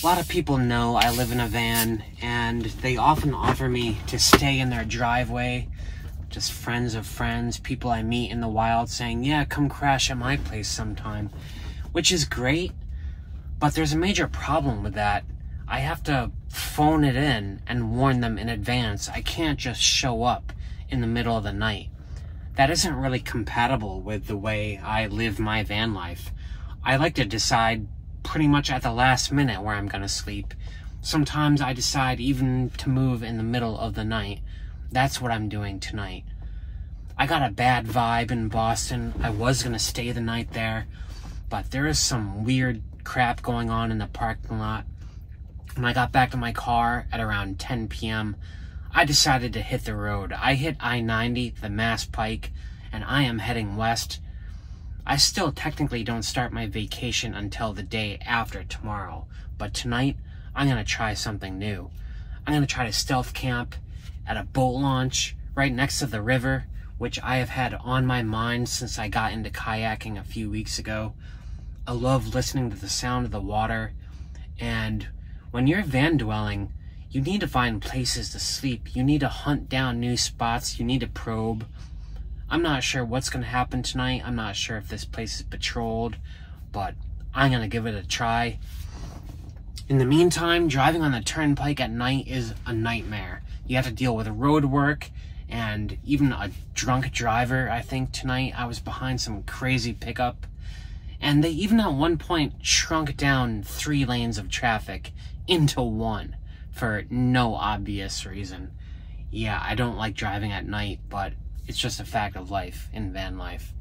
A lot of people know I live in a van, and they often offer me to stay in their driveway. Just friends of friends, people I meet in the wild saying, yeah, come crash at my place sometime. Which is great, but there's a major problem with that. I have to phone it in and warn them in advance. I can't just show up in the middle of the night. That isn't really compatible with the way I live my van life. I like to decide pretty much at the last minute where I'm gonna sleep. Sometimes I decide even to move in the middle of the night. That's what I'm doing tonight. I got a bad vibe in Boston. I was gonna stay the night there, but there is some weird crap going on in the parking lot. When I got back to my car at around 10 p.m., I decided to hit the road. I hit I-90, the Mass Pike, and I am heading west. I still technically don't start my vacation until the day after tomorrow, but tonight, I'm gonna try something new. I'm gonna try to stealth camp at a boat launch right next to the river, which I have had on my mind since I got into kayaking a few weeks ago. I love listening to the sound of the water, and when you're van dwelling, you need to find places to sleep. You need to hunt down new spots. You need to probe. I'm not sure what's going to happen tonight. I'm not sure if this place is patrolled, but I'm going to give it a try. In the meantime, driving on the turnpike at night is a nightmare. You have to deal with road work and even a drunk driver. I think tonight I was behind some crazy pickup, and they even at one point shrunk down 3 lanes of traffic into 1 for no obvious reason. Yeah, I don't like driving at night, but it's just a fact of life in van life.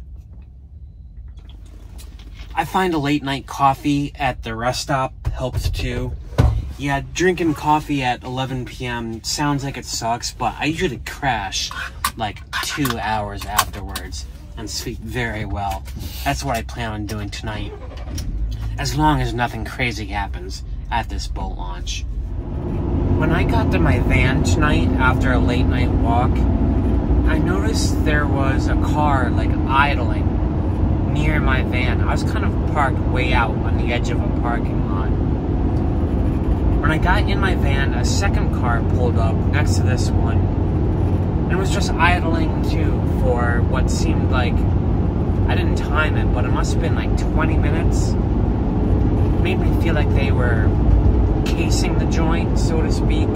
I find a late night coffee at the rest stop helps too. Yeah, drinking coffee at 11 p.m. sounds like it sucks, but I usually crash like 2 hours afterwards and sleep very well. That's what I plan on doing tonight, as long as nothing crazy happens at this boat launch. When I got to my van tonight after a late night walk, I noticed there was a car like idling near my van. I was kind of parked way out on the edge of a parking lot. When I got in my van, a second car pulled up next to this one and was just idling too for what seemed like, I didn't time it, but it must have been like 20 minutes. It made me feel like they were casing the joint, so to speak.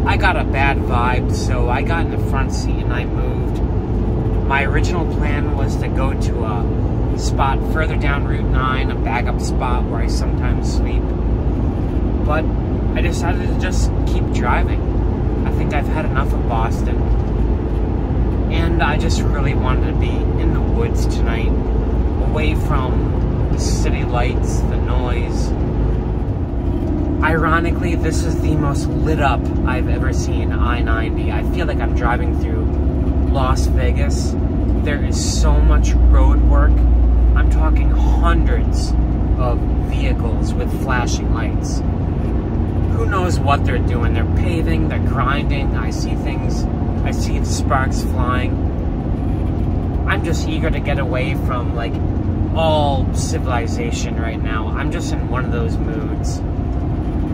I got a bad vibe, so I got in the front seat and I moved. My original plan was to go to a spot further down Route 9, a backup spot where I sometimes sleep. But I decided to just keep driving. I think I've had enough of Boston. And I just really wanted to be in the woods tonight, away from the city lights, the noise. Ironically, this is the most lit up I've ever seen I-90. I feel like I'm driving through Las Vegas. There is so much road work. I'm talking hundreds of vehicles with flashing lights. Who knows what they're doing? They're paving, they're grinding. I see things, I see the sparks flying. I'm just eager to get away from like all civilization right now. I'm just in one of those moods.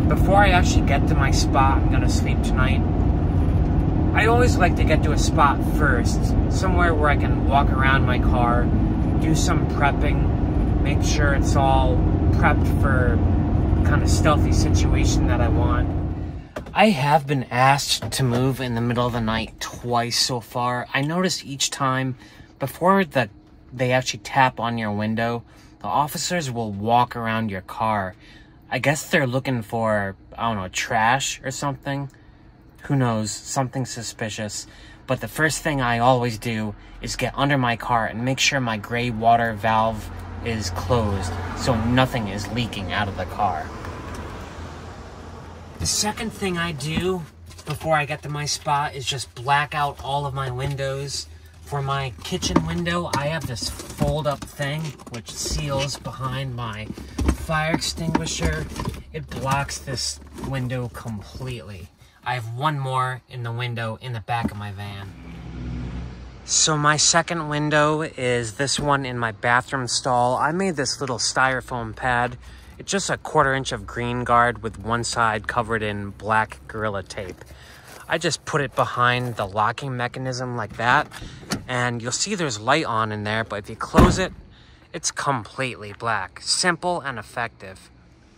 Before I actually get to my spot I'm gonna sleep tonight, I always like to get to a spot first, somewhere where I can walk around my car, do some prepping, make sure it's all prepped for the kind of stealthy situation that I want. I have been asked to move in the middle of the night twice so far. I noticed each time, before they actually tap on your window, the officers will walk around your car. I guess they're looking for, I don't know, trash or something. Who knows, something suspicious. But the first thing I always do is get under my car and make sure my gray water valve is closed so nothing is leaking out of the car. The second thing I do before I get to my spot is just black out all of my windows. For my kitchen window, I have this fold-up thing which seals behind my fire extinguisher. It blocks this window completely. I have one more in the window in the back of my van. So my second window is this one in my bathroom stall. I made this little styrofoam pad. It's just a 1/4 inch of green guard with one side covered in black Gorilla Tape. I just put it behind the locking mechanism like that, and you'll see there's light on in there, but if you close it, it's completely black. Simple and effective.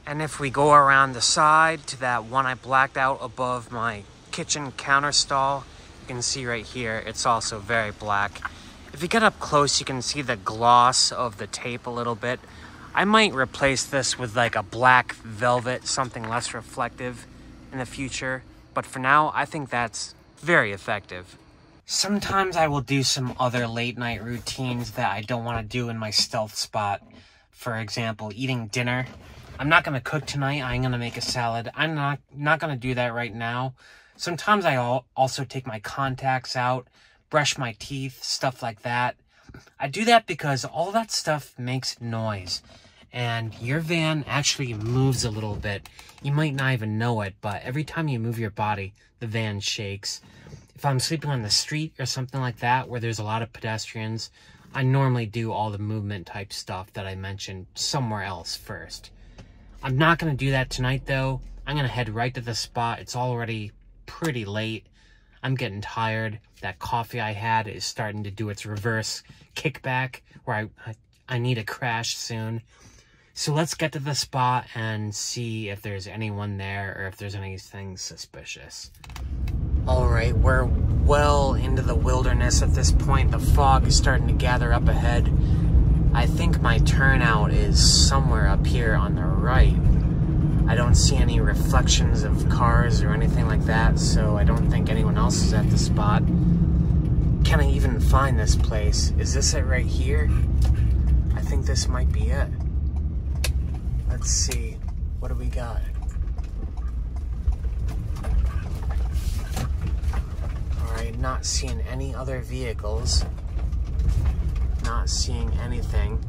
And if we go around the side to that one I blacked out above my kitchen counter stall, you can see right here, it's also very black. If you get up close, you can see the gloss of the tape a little bit. I might replace this with like a black velvet, something less reflective in the future. But for now, I think that's very effective. Sometimes I will do some other late night routines that I don't want to do in my stealth spot. For example, eating dinner. I'm not going to cook tonight. I'm going to make a salad. I'm not going to do that right now. Sometimes I also take my contacts out, brush my teeth, stuff like that. I do that because all that stuff makes noise. And your van actually moves a little bit. You might not even know it, but every time you move your body, the van shakes. If I'm sleeping on the street or something like that, where there's a lot of pedestrians, I normally do all the movement type stuff that I mentioned somewhere else first. I'm not going to do that tonight, though. I'm going to head right to the spot. It's already pretty late. I'm getting tired. That coffee I had is starting to do its reverse kickback, where I need a crash soon. So let's get to the spot and see if there's anyone there or if there's anything suspicious. Alright, we're well into the wilderness at this point. The fog is starting to gather up ahead. I think my turnout is somewhere up here on the right. I don't see any reflections of cars or anything like that, so I don't think anyone else is at the spot. Can I even find this place? Is this it right here? I think this might be it. Let's see. What do we got? Alright, not seeing any other vehicles. Not seeing anything.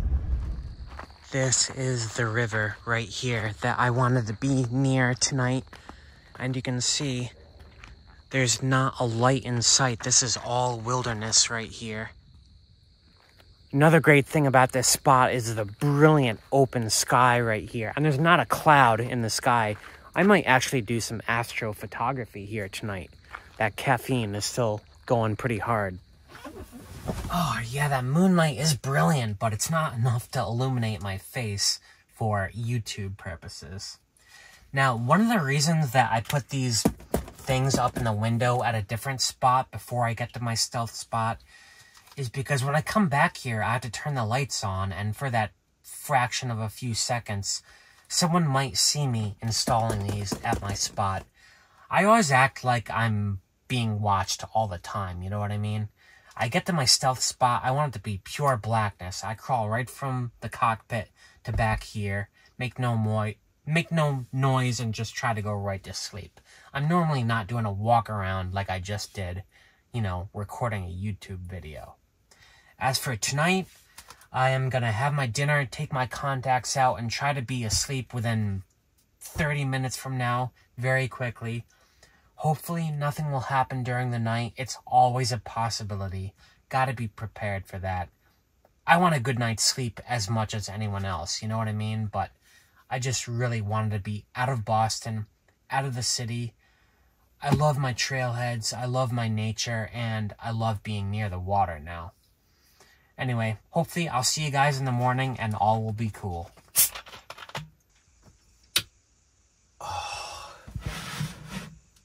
This is the river right here that I wanted to be near tonight. And you can see there's not a light in sight. This is all wilderness right here. Another great thing about this spot is the brilliant open sky right here. And there's not a cloud in the sky. I might actually do some astrophotography here tonight. That caffeine is still going pretty hard. Oh, yeah, that moonlight is brilliant, but it's not enough to illuminate my face for YouTube purposes. Now, one of the reasons that I put these things up in the window at a different spot before I get to my stealth spot is because when I come back here, I have to turn the lights on, and for that fraction of a few seconds, someone might see me installing these at my spot. I always act like I'm being watched all the time, you know what I mean? I get to my stealth spot, I want it to be pure blackness. I crawl right from the cockpit to back here, make no noise, and just try to go right to sleep. I'm normally not doing a walk around like I just did, you know, recording a YouTube video. As for tonight, I am going to have my dinner, take my contacts out, and try to be asleep within 30 minutes from now, very quickly. Hopefully, nothing will happen during the night. It's always a possibility. Gotta be prepared for that. I want a good night's sleep as much as anyone else, you know what I mean? But I just really wanted to be out of Boston, out of the city. I love my trailheads, I love my nature, and I love being near the water now. Anyway, hopefully I'll see you guys in the morning and all will be cool.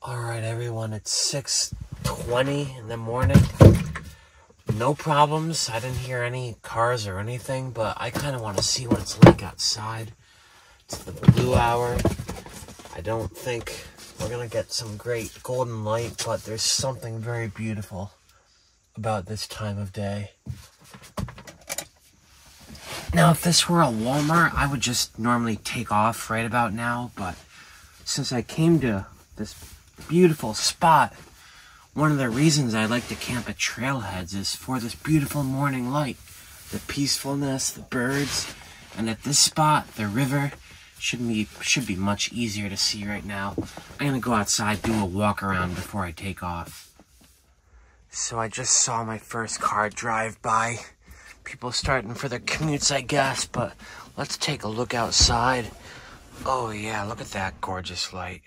Alright everyone, it's 6:20 in the morning. No problems. I didn't hear any cars or anything, but I kind of want to see what it's like outside. It's the blue hour. I don't think we're going to get some great golden light, but there's something very beautiful about this time of day. Now, if this were a Walmart, I would just normally take off right about now, but since I came to this beautiful spot, one of the reasons I like to camp at trailheads is for this beautiful morning light, the peacefulness, the birds, and at this spot, the river should be much easier to see right now. I'm gonna go outside, do a walk around before I take off. So I just saw my first car drive by. People starting for their commutes, I guess, but let's take a look outside. Oh yeah, look at that gorgeous light.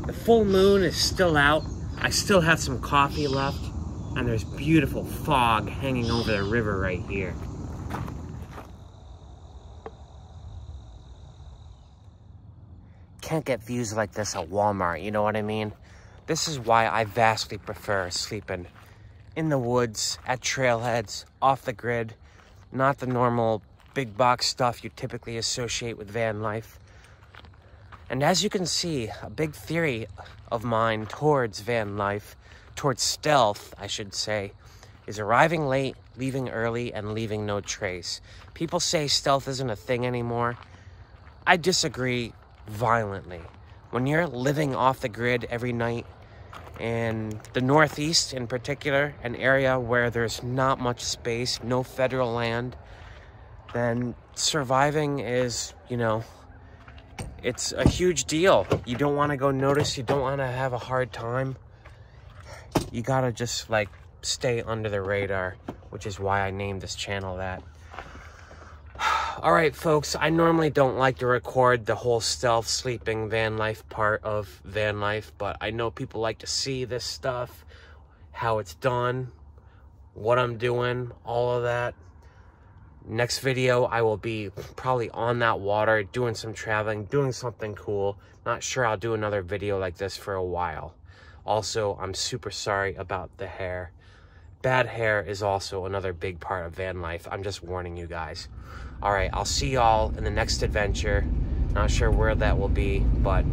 The full moon is still out. I still have some coffee left, and there's beautiful fog hanging over the river right here. Can't get views like this at Walmart, you know what I mean? This is why I vastly prefer sleeping in the woods, at trailheads, off the grid, not the normal big box stuff you typically associate with van life. And as you can see, a big theory of mine towards van life, towards stealth, I should say, is arriving late, leaving early, and leaving no trace. People say stealth isn't a thing anymore. I disagree violently. When you're living off the grid every night, in the Northeast in particular, an area where there's not much space, no federal land, then surviving is, you know, it's a huge deal. You don't want to go notice. You don't want to have a hard time. You gotta just, like, stay under the radar, which is why I named this channel that. All right, folks, I normally don't like to record the whole stealth sleeping van life part of van life, but I know people like to see this stuff, how it's done, what I'm doing, all of that. Next video, I will be probably on that water, doing some traveling, doing something cool. Not sure I'll do another video like this for a while. Also, I'm super sorry about the hair. Bad hair is also another big part of van life. I'm just warning you guys. All right, I'll see y'all in the next adventure. Not sure where that will be, but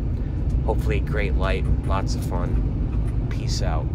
hopefully great light, lots of fun. Peace out.